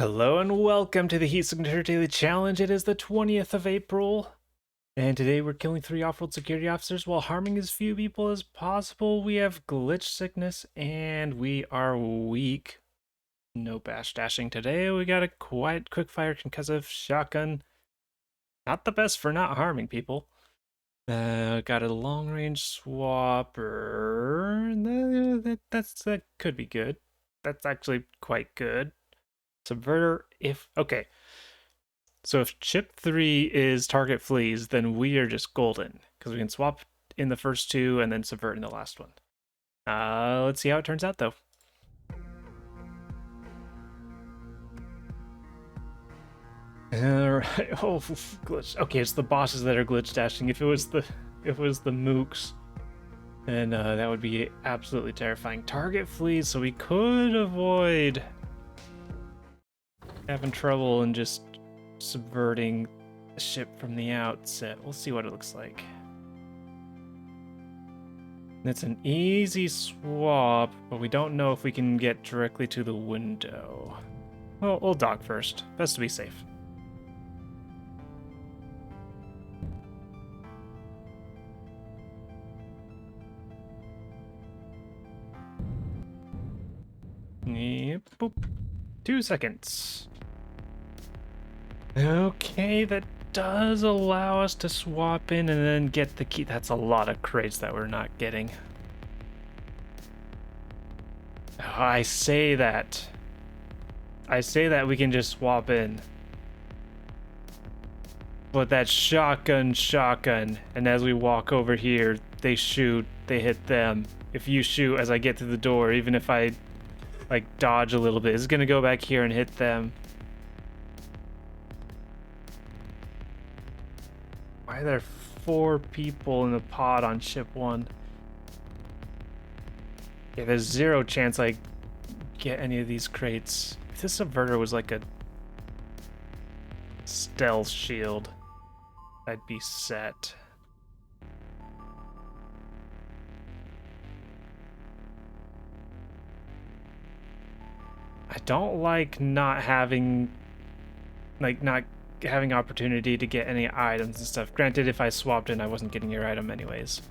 Hello and welcome to the Heat Signature Daily Challenge. It is the 20th of April, and today we're killing 3 off-world security officers while harming as few people as possible. We have glitch sickness, and we are weak. No bash dashing today. We got a quiet quickfire concussive shotgun. Not the best for not harming people. Got a long-range swapper. That could be good. That's actually quite good. Subverter, okay. So if chip 3 is target fleas, then we are just golden, because we can swap in the first two and then subvert in the last one. Let's see how it turns out, though. Alright, oh, glitch. Okay, it's the bosses that are glitch dashing. If it was the mooks, then that would be absolutely terrifying. Target fleas, so we could avoid having trouble and just subverting the ship from the outset. We'll see what it looks like. It's an easy swap, but we don't know if we can get directly to the window. Well, we'll dock first. Best to be safe. Yep, boop. 2 seconds. Okay, that does allow us to swap in and then get the key. That's a lot of crates that we're not getting. Oh, I say that we can just swap in. But that shotgun, and as we walk over here, they shoot, they hit them. If you shoot as I get to the door, even if I like dodge a little bit, it's gonna go back here and hit them. Why are there 4 people in the pod on ship 1? Yeah, there's 0 chance I get any of these crates. If this subverter was like a stealth shield, I'd be set. I don't like not having opportunity to get any items and stuff. Granted, if I swapped in, I wasn't getting your item anyways.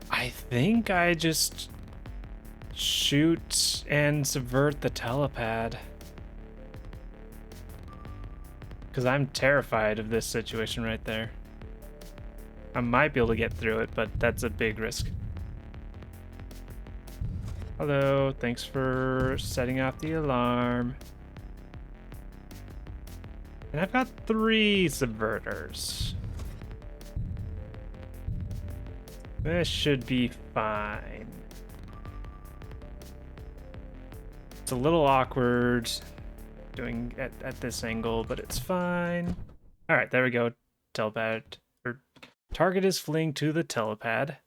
I think I just shoot and subvert the telepad. Because I'm terrified of this situation right there. I might be able to get through it, but that's a big risk. Hello, thanks for setting off the alarm. And I've got 3 subverters. This should be fine. It's a little awkward doing at this angle, but it's fine. All right, there we go. Telepad, or target is fleeing to the telepad.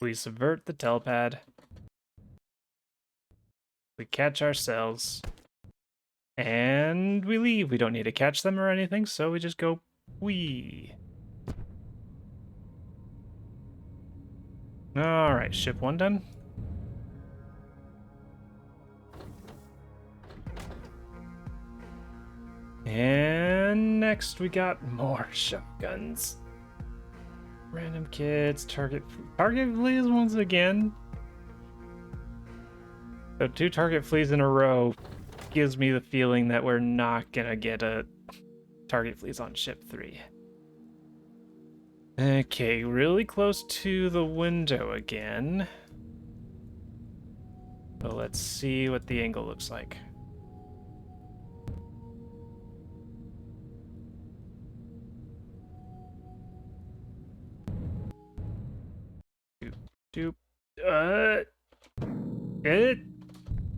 We subvert the telepad. We catch ourselves. And we leave. We don't need to catch them or anything, so we just go wee. Alright, ship 1 done. And next we got more shotguns. Random kids, target fleas once again. So 2 target fleas in a row gives me the feeling that we're not gonna get a target fleas on ship 3. Okay, really close to the window again. So let's see what the angle looks like. Doop, doop.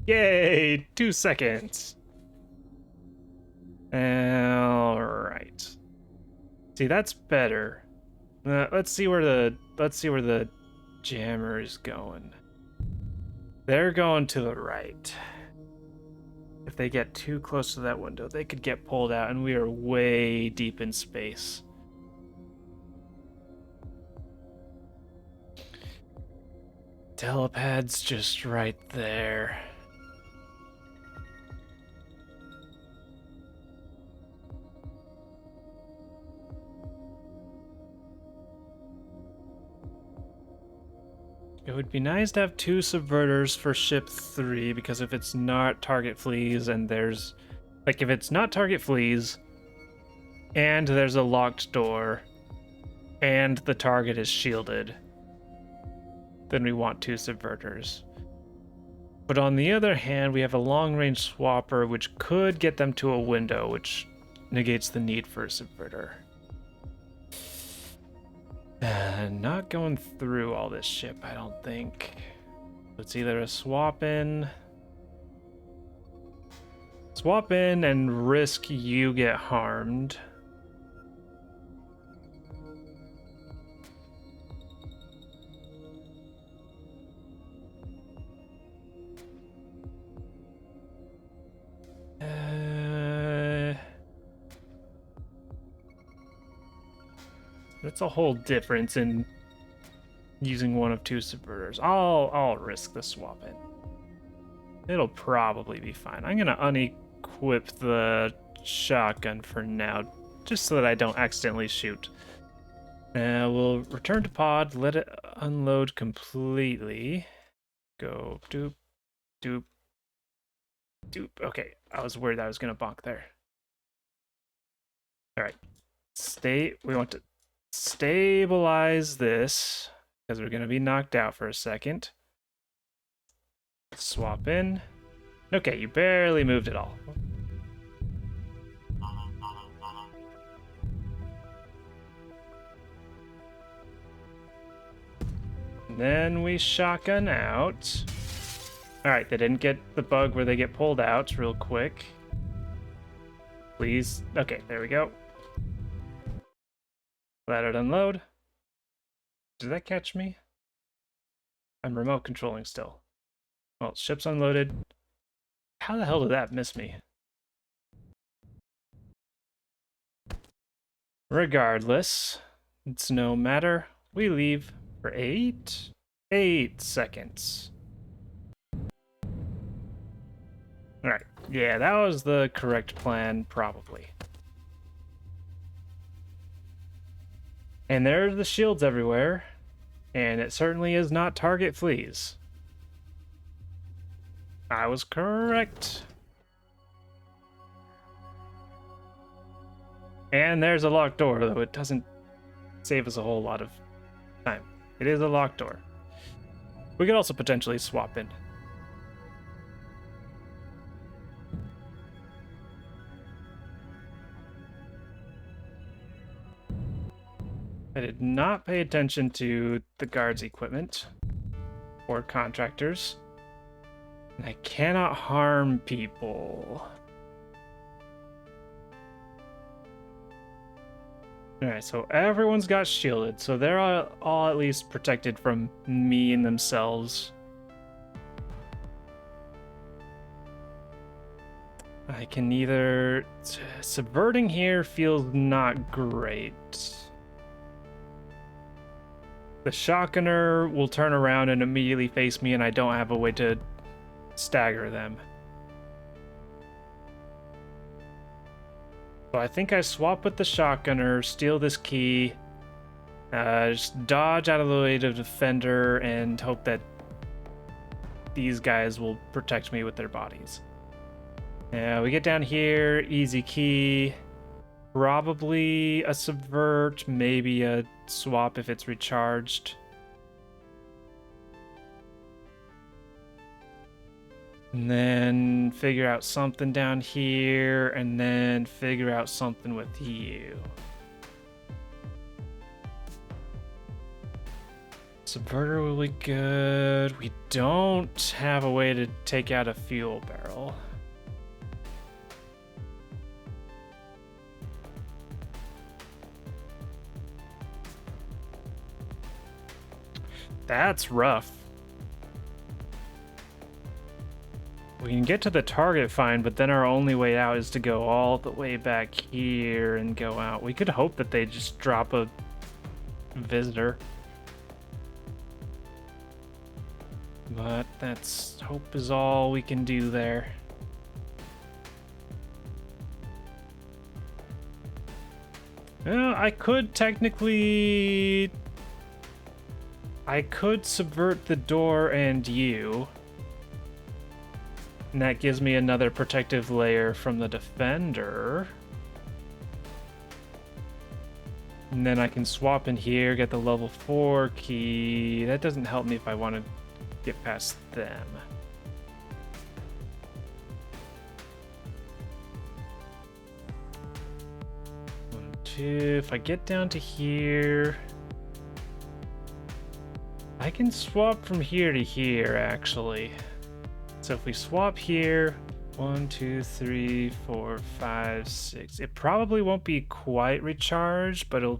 Yay! 2 seconds. All right. See, that's better. Let's see where the jammer is going. They're going to the right. If they get too close to that window, they could get pulled out, and we are way deep in space. Telepad's just right there. It would be nice to have 2 subverters for ship 3, because if it's not target fleas and there's... Like, if it's not target fleas, and there's a locked door, and the target is shielded, then we want 2 subverters. But on the other hand, we have a long-range swapper, which could get them to a window, which negates the need for a subverter. Not going through all this ship, I don't think. It's either a swap in and risk you get harmed. That's a whole difference in using one of 2 subverters. I'll risk the swap in. It'll probably be fine. I'm gonna unequip the shotgun for now, just so that I don't accidentally shoot. We'll return to pod, let it unload completely. Go doop, doop, doop. Okay, I was worried I was gonna bonk there. All right, we want to stabilize this, because we're gonna be knocked out for a second. Swap in. Okay, you barely moved at all. Then we shotgun out. Alright, they didn't get the bug where they get pulled out real quick. Please. Okay, there we go. Let it unload. Did that catch me? I'm remote controlling still. Well, ship's unloaded. How the hell did that miss me? Regardless, it's no matter. We leave for 8 seconds. Alright, yeah, that was the correct plan, probably. And there's the shields everywhere, and it certainly is not target fleas. I was correct. And there's a locked door, though it doesn't save us a whole lot of time. It is a locked door. We could also potentially swap in. I did not pay attention to the guards' equipment or contractors. And I cannot harm people. Alright, so everyone's got shielded, so they're all at least protected from me and themselves. I can either... Subverting here feels not great. The shotgunner will turn around and immediately face me, and I don't have a way to stagger them. So I think I swap with the shotgunner, steal this key, just dodge out of the way of the defender, and hope that these guys will protect me with their bodies. We get down here, easy key, probably a subvert, maybe a swap if it's recharged. And then figure out something down here, and then figure out something with you. Subverter will be good. We don't have a way to take out a fuel barrel. That's rough. We can get to the target fine, but then our only way out is to go all the way back here and go out. We could hope that they just drop a visitor. But that's... hope is all we can do there. Well, I could technically... I could subvert the door and you. And that gives me another protective layer from the defender. And then I can swap in here, get the level 4 key. That doesn't help me if I want to get past them. One, two. If I get down to here, I can swap from here to here, actually. So if we swap here, 1, 2, 3, 4, 5, 6. It probably won't be quite recharged, but I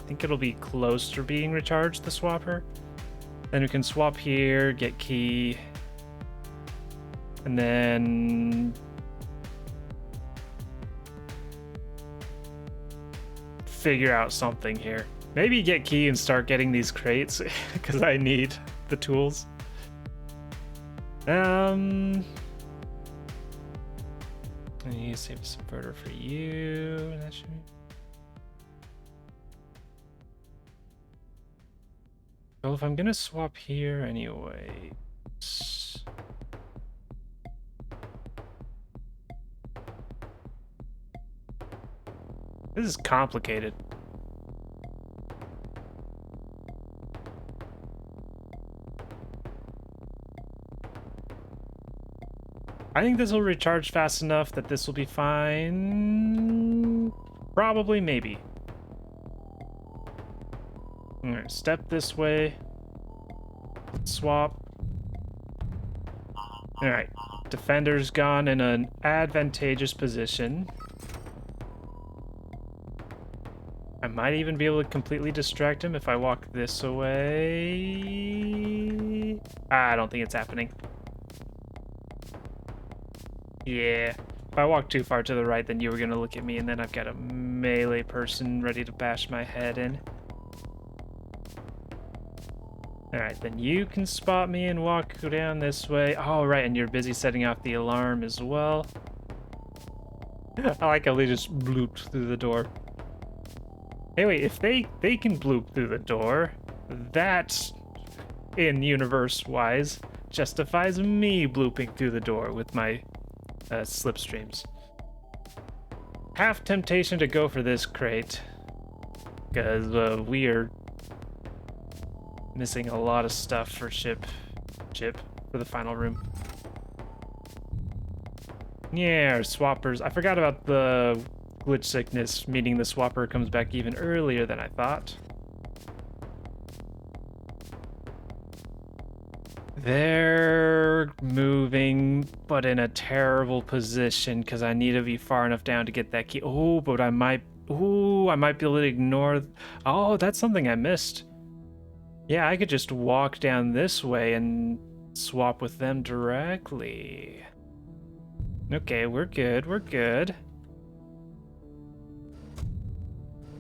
think it'll be close to being recharged, the swapper. Then we can swap here, get key, and then figure out something here. Maybe get key and start getting these crates, because I need the tools. I need to save a subverter for you. That should be... Well, if I'm gonna swap here anyway. This is complicated. I think this will recharge fast enough that this will be fine. Probably, maybe. Alright, step this way. Swap. Alright, defender's gone in an advantageous position. I might even be able to completely distract him if I walk this away. I don't think it's happening. Yeah, if I walk too far to the right, then you were gonna look at me, and then I've got a melee person ready to bash my head in. Alright, then you can spot me and go down this way. Oh, right, and you're busy setting off the alarm as well. I like how they just blooped through the door. Hey, wait, if they can bloop through the door, that, in universe-wise, justifies me blooping through the door with my slipstreams. Half temptation to go for this crate, because we are missing a lot of stuff for Chip for the final room. Yeah, our swappers. I forgot about the glitch sickness, meaning the swapper comes back even earlier than I thought. They're moving, but in a terrible position because I need to be far enough down to get that key. Oh, but I might be able to ignore. Oh, that's something I missed. Yeah, I could just walk down this way and swap with them directly. Okay, we're good. We're good.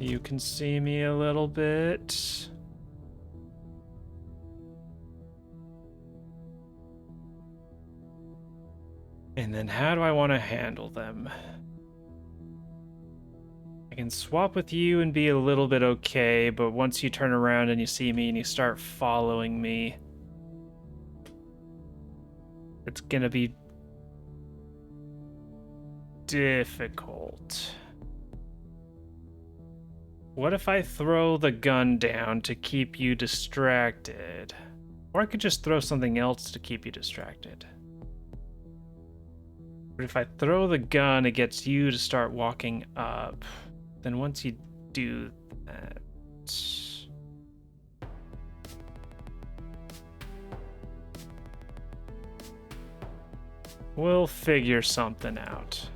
You can see me a little bit. And then how do I want to handle them? I can swap with you and be a little bit okay, but once you turn around and you see me and you start following me, it's gonna be difficult. What if I throw the gun down to keep you distracted? Or I could just throw something else to keep you distracted. But if I throw the gun, it gets you to start walking up. Then once you do that... we'll figure something out.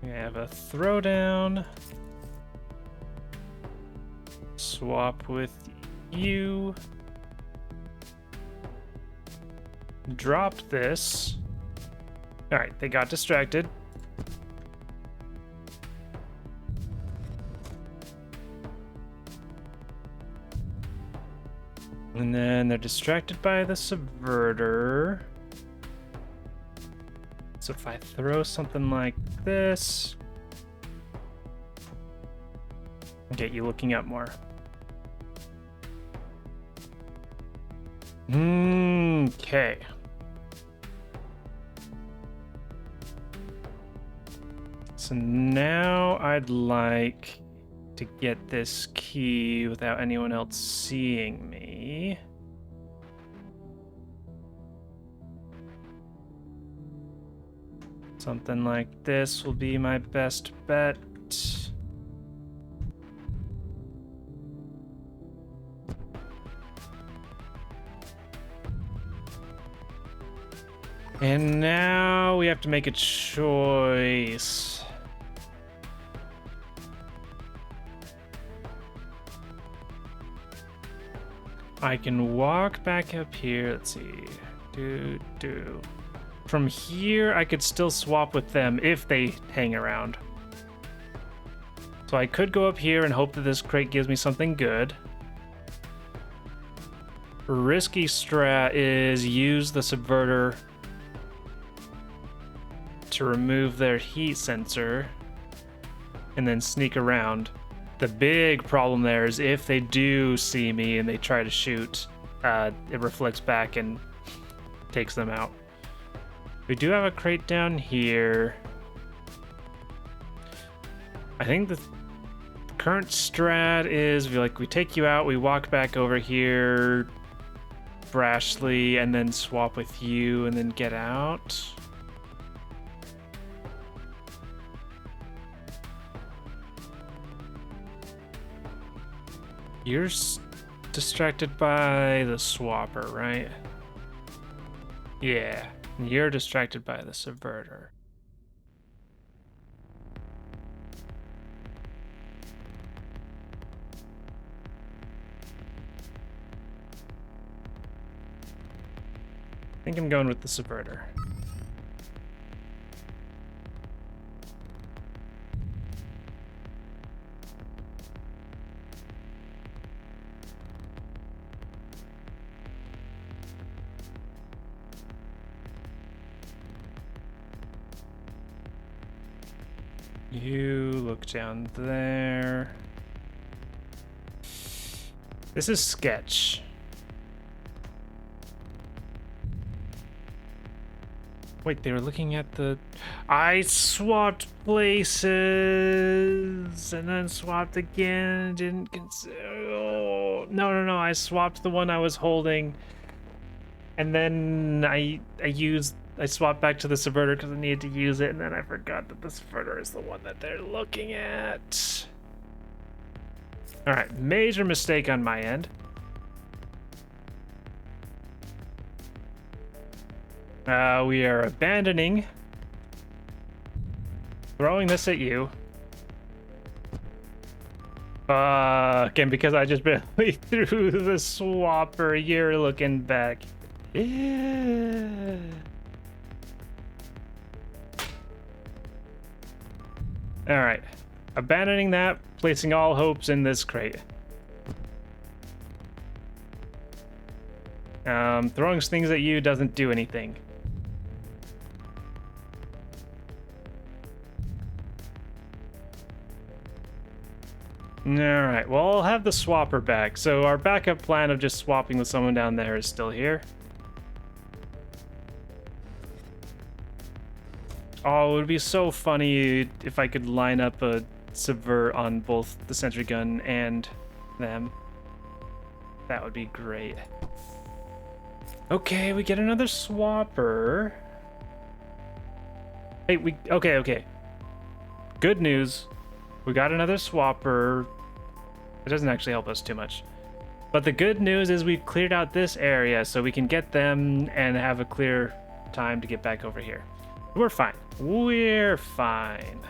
We have a throwdown. Swap with you. Drop this. Alright, they got distracted. And then they're distracted by the subverter. So if I throw something like this, Get you looking up more. Okay. So now I'd like to get this key without anyone else seeing me. Something like this will be my best bet. And now we have to make a choice. I can walk back up here. Let's see. From here, I could still swap with them if they hang around. So I could go up here and hope that this crate gives me something good. Risky strat is use the subverter to remove their heat sensor and then sneak around. The big problem there is if they do see me and they try to shoot, it reflects back and takes them out. We do have a crate down here. I think the current strat is we take you out, we walk back over here brashly and then swap with you and then get out. You're distracted by the swapper, right? Yeah, you're distracted by the subverter. I think I'm going with the subverter. You look down there. This is sketch. Wait, they were looking at the... I swapped places and then swapped again. Didn't consider... Oh, no. I swapped the one I was holding. And then I swapped back to the subverter because I needed to use it, and then I forgot that the subverter is the one that they're looking at. Alright, major mistake on my end. We are abandoning. Throwing this at you. Again, because I just barely threw the swapper, you're looking back. Yeah. Alright. Abandoning that, placing all hopes in this crate. Throwing things at you doesn't do anything. Alright, well, I'll have the swapper back. So our backup plan of just swapping with someone down there is still here. Oh, it would be so funny if I could line up a subvert on both the sentry gun and them. That would be great. Okay, we get another swapper. Hey, okay. Good news. We got another swapper. It doesn't actually help us too much. But the good news is we've cleared out this area so we can get them and have a clear time to get back over here. We're fine. We're fine.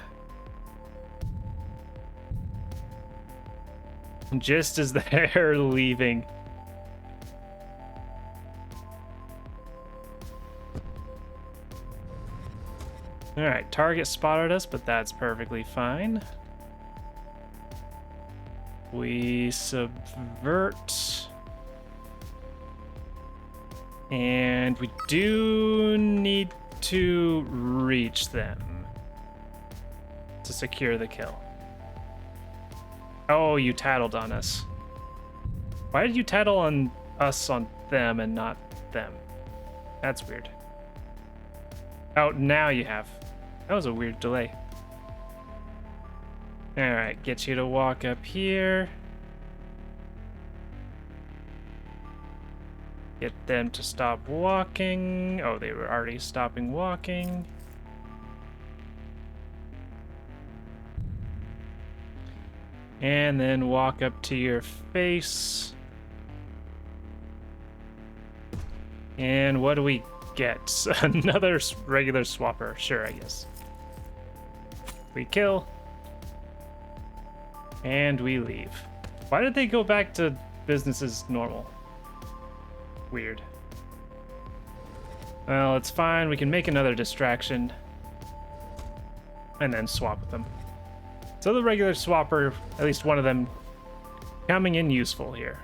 Just as they're leaving. Alright, target spotted us, but that's perfectly fine. We subvert. And we do need to reach them to secure the kill. Oh, you tattled on us. Why did you tattle on us on them and not them? That's weird. Oh, now you have. That was a weird delay. Alright, get you to walk up here. Get them to stop walking. Oh, they were already stopping walking. And then walk up to your face. And what do we get? Another regular swapper. Sure, I guess. We kill. And we leave. Why did they go back to business as normal? Weird. Well, it's fine. We can make another distraction. And then swap with them. So the regular swapper, at least one of them, coming in useful here.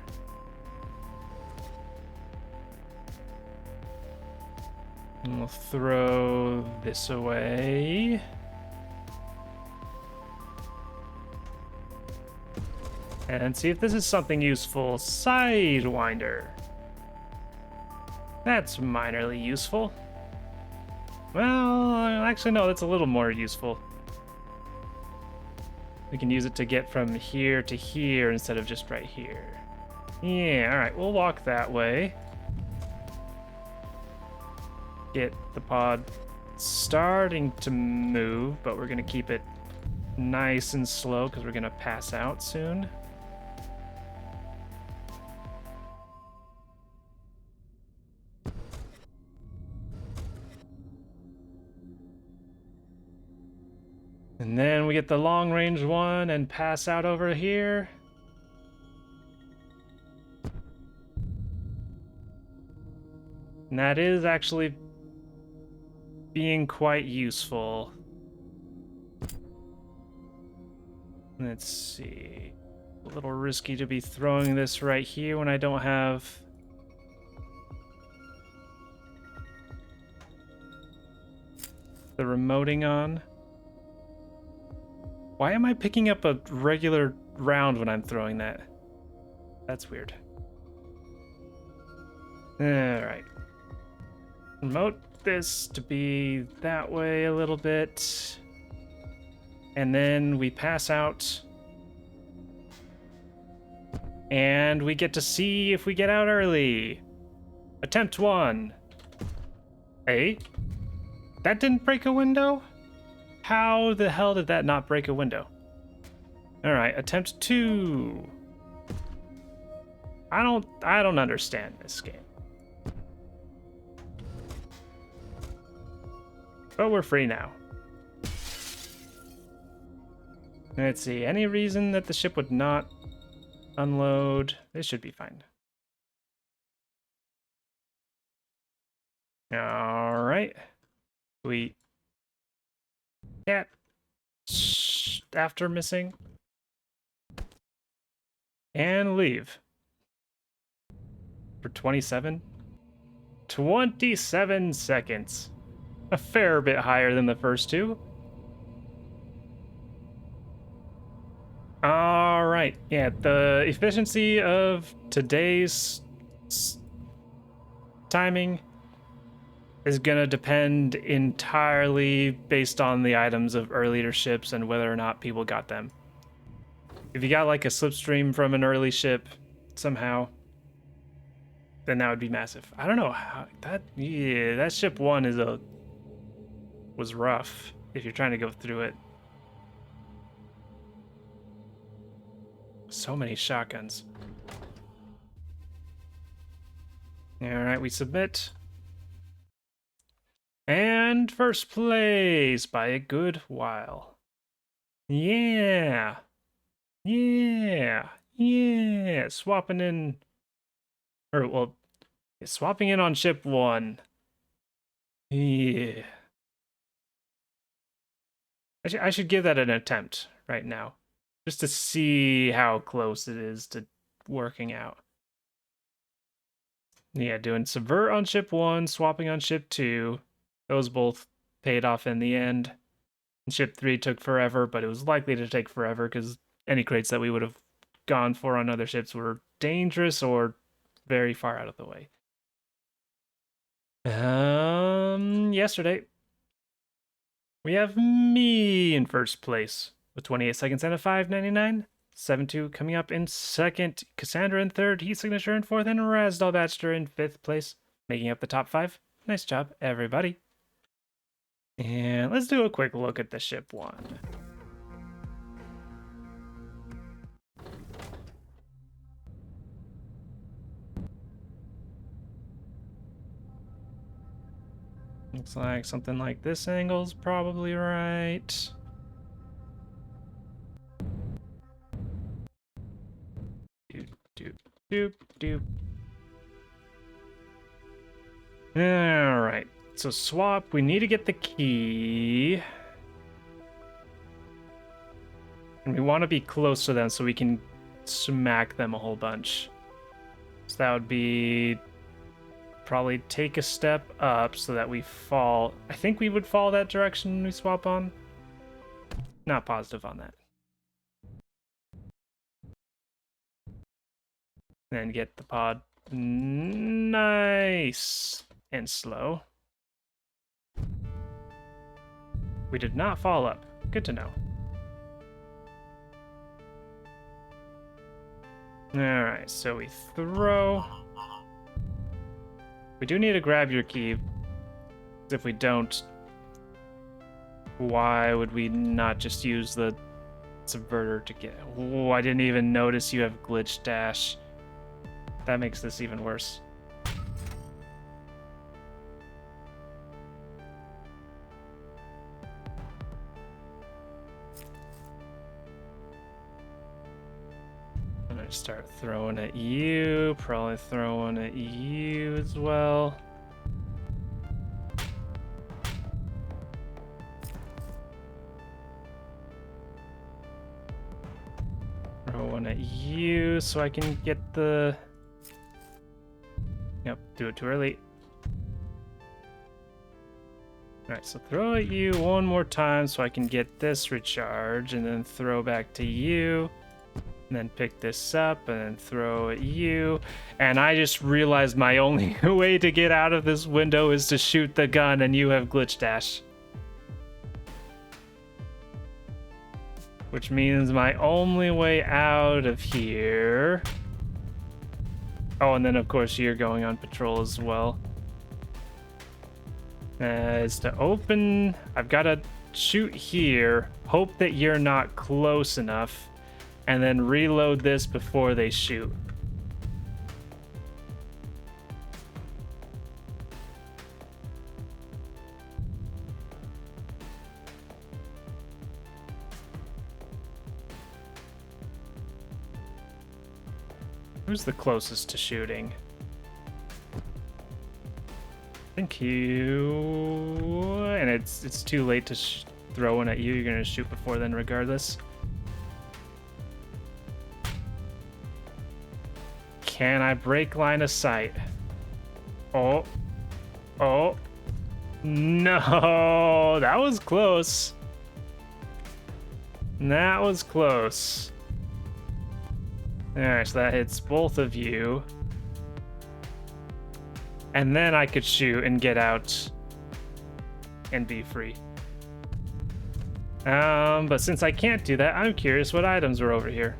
And we'll throw this away. And see if this is something useful. Sidewinder. That's minorly useful. Well, actually no, that's a little more useful. We can use it to get from here to here instead of just right here. Yeah, alright, we'll walk that way. Get the pod starting to move, but we're gonna keep it nice and slow because we're gonna pass out soon. And then we get the long range one and pass out over here. And that is actually being quite useful. Let's see. A little risky to be throwing this right here when I don't have the remoting on. Why am I picking up a regular round when I'm throwing that? That's weird. Alright. Remote this to be that way a little bit. And then we pass out. And we get to see if we get out early. Attempt 1. Hey? That didn't break a window? How the hell did that not break a window? Alright, attempt 2. I don't understand this game. But we're free now. Let's see, any reason that the ship would not unload? This should be fine. Alright. We cat after missing. And leave. For 27? 27 seconds. A fair bit higher than the first two. Alright, yeah, the efficiency of today's timing is gonna depend entirely based on the items of earlier ships and whether or not people got them. If you got like a slipstream from an early ship somehow, then that would be massive. I don't know how that ship 1 was rough if you're trying to go through it. So many shotguns. Alright, we submit. And first place by a good while. Yeah. Yeah. Yeah. Swapping in. Or, well, swapping in on ship 1. Yeah. I should give that an attempt right now. Just to see how close it is to working out. Yeah, doing subvert on ship 1, swapping on ship 2. Those both paid off in the end. And ship 3 took forever, but it was likely to take forever because any crates that we would have gone for on other ships were dangerous or very far out of the way. Yesterday, we have me in first place with 28 seconds and a 5.99. 7-2 coming up in second. Cassandra in third. Heat Signature in fourth. And Razdal Batcher in fifth place, making up the top 5. Nice job, everybody. And let's do a quick look at the ship one. Looks like something like this angle's probably right. Doop, doop, doop. Alright, so swap, we need to get the key. And we want to be close to them so we can smack them a whole bunch. So that would be probably take a step up so that we fall. I think we would fall that direction when we swap on. Not positive on that. Then get the pod nice and slow. We did not fall up. Good to know. Alright, so we throw. We do need to grab your key. If we don't, why would we not just use the subverter to get... Oh, I didn't even notice you have glitch dash. That makes this even worse. I'm gonna start throwing at you, probably throwing at you as well. Throw one at you so I can get the... Yep, do it too early. Alright, so throw at you one more time so I can get this recharge, and then throw back to you. And then pick this up, and then throw at you. And I just realized my only way to get out of this window is to shoot the gun, and you have glitch dash. Which means my only way out of here... Oh, and then of course you're going on patrol as well. Is to open... I've got to shoot here, hope that you're not close enough, and then reload this before they shoot. Who's the closest to shooting? I think you... And it's too late to throw one at you. You're going to shoot before then regardless. Can I break line of sight? Oh. Oh. No. That was close. That was close. Alright, so that hits both of you. And then I could shoot and get out and be free. But since I can't do that, I'm curious what items were over here.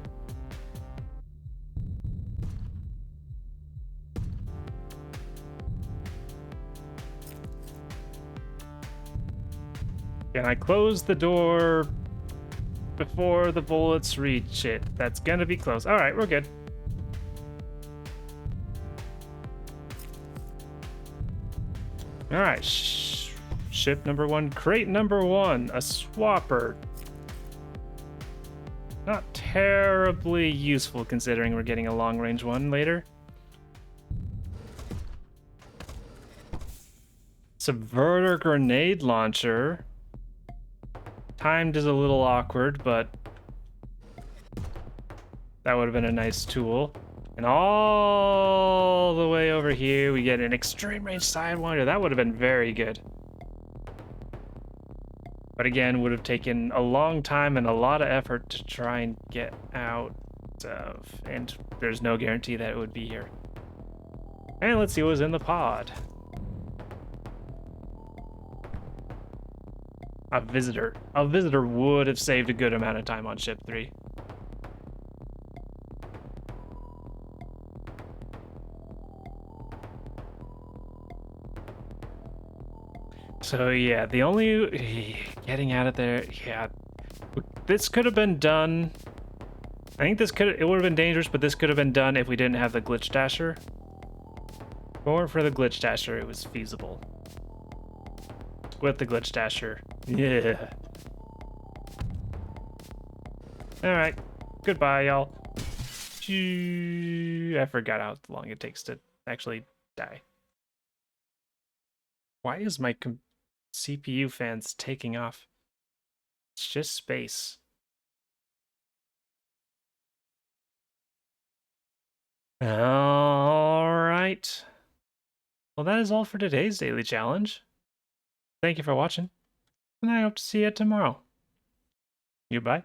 Can I close the door before the bullets reach it? That's gonna be close. All right, we're good. All right, ship number 1, crate number 1, a swapper. Not terribly useful considering we're getting a long range one later. Subverter grenade launcher. Timed is a little awkward, but that would have been a nice tool. And all the way over here, we get an extreme range sidewinder. That would have been very good. But again, would have taken a long time and a lot of effort to try and get out of, and there's no guarantee that it would be here. And let's see what was in the pod. A visitor. A visitor would have saved a good amount of time on ship 3. So yeah, the only getting out of there, yeah, this could have been done. I think it would have been dangerous, but this could have been done if we didn't have the glitch dasher. If it weren't for the glitch dasher, it was feasible. With the glitch dasher, yeah. All right, goodbye, y'all. I forgot how long it takes to actually die. Why is my CPU fans taking off? It's just space. All right. Well, that is all for today's daily challenge. Thank you for watching, and I hope to see you tomorrow. Goodbye.